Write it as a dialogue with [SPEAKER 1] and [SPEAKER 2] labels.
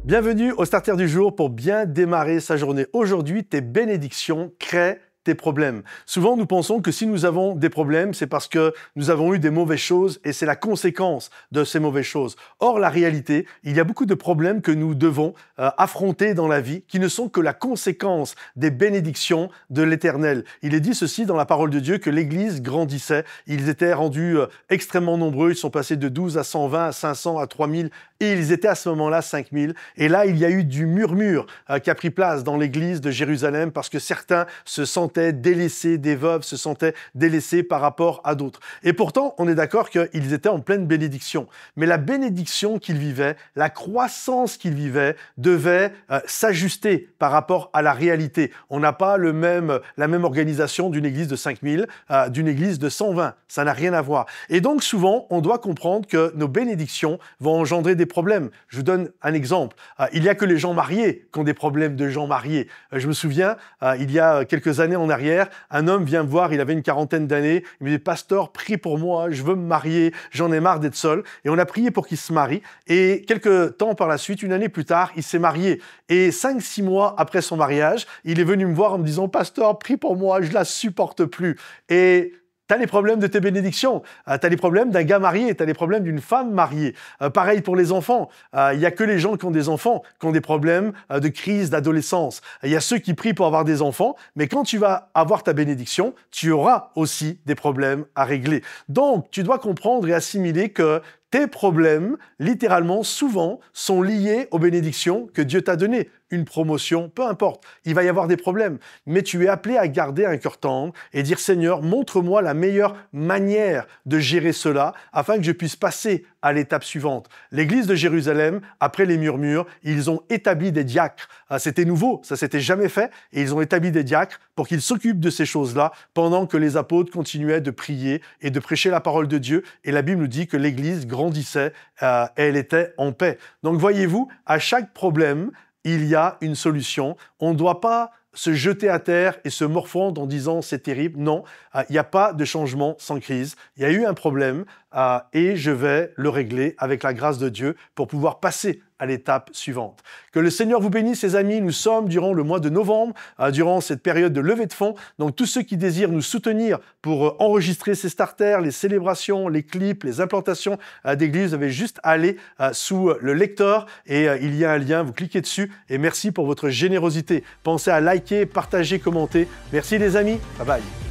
[SPEAKER 1] Bienvenue au Starter du jour pour bien démarrer sa journée. Aujourd'hui, tes bénédictions créent tes problèmes. Souvent, nous pensons que si nous avons des problèmes, c'est parce que nous avons eu des mauvaises choses et c'est la conséquence de ces mauvaises choses. Or, la réalité, il y a beaucoup de problèmes que nous devons affronter dans la vie qui ne sont que la conséquence des bénédictions de l'Éternel. Il est dit ceci dans la parole de Dieu que l'Église grandissait. Ils étaient rendus extrêmement nombreux. Ils sont passés de 12 à 120, à 500, à 3000 et ils étaient à ce moment-là 5000. Et là, il y a eu du murmure qui a pris place dans l'Église de Jérusalem parce que certains se sentaient délaissés, des veuves se sentaient délaissés par rapport à d'autres. Et pourtant, on est d'accord qu'ils étaient en pleine bénédiction. Mais la bénédiction qu'ils vivaient, la croissance qu'ils vivaient, devait s'ajuster par rapport à la réalité. On n'a pas la même organisation d'une église de 5000, d'une église de 120. Ça n'a rien à voir. Et donc, souvent, on doit comprendre que nos bénédictions vont engendrer des problèmes. Je vous donne un exemple. Il n'y a que les gens mariés qui ont des problèmes de gens mariés. Je me souviens, il y a quelques années en arrière, un homme vient me voir, il avait une quarantaine d'années, il me dit « Pasteur, prie pour moi, je veux me marier, j'en ai marre d'être seul. » Et on a prié pour qu'il se marie. Et quelques temps par la suite, une année plus tard, il s'est marié. Et 5-6 mois après son mariage, il est venu me voir en me disant « Pasteur, prie pour moi, je la supporte plus. » Et t'as les problèmes de tes bénédictions, t'as les problèmes d'un gars marié, t'as les problèmes d'une femme mariée. Pareil pour les enfants, il y a que les gens qui ont des enfants qui ont des problèmes de crise d'adolescence. Il y a ceux qui prient pour avoir des enfants, mais quand tu vas avoir ta bénédiction, tu auras aussi des problèmes à régler. Donc, tu dois comprendre et assimiler que tes problèmes, littéralement, souvent, sont liés aux bénédictions que Dieu t'a données. Une promotion, peu importe, il va y avoir des problèmes. Mais tu es appelé à garder un cœur tendre et dire « Seigneur, montre-moi la meilleure manière de gérer cela afin que je puisse passer à l'étape suivante. » L'église de Jérusalem, après les murmures, ils ont établi des diacres. C'était nouveau, ça s'était jamais fait, et ils ont établi des diacres pour qu'ils s'occupent de ces choses-là pendant que les apôtres continuaient de prier et de prêcher la parole de Dieu. Et la Bible nous dit que l'église grandissait, elle était en paix. Donc voyez-vous, à chaque problème, il y a une solution. On ne doit pas se jeter à terre et se morfondre en disant « c'est terrible ». Non, il n'y a pas de changement sans crise. Il y a eu un problème et je vais le régler avec la grâce de Dieu pour pouvoir passer à l'étape suivante. Que le Seigneur vous bénisse, les amis. Nous sommes durant le mois de novembre, durant cette période de levée de fonds. Donc, tous ceux qui désirent nous soutenir pour enregistrer ces starters, les célébrations, les clips, les implantations d'église, vous avez juste à aller sous le lecteur et il y a un lien, vous cliquez dessus et merci pour votre générosité. Pensez à liker, partager, commenter. Merci les amis. Bye bye.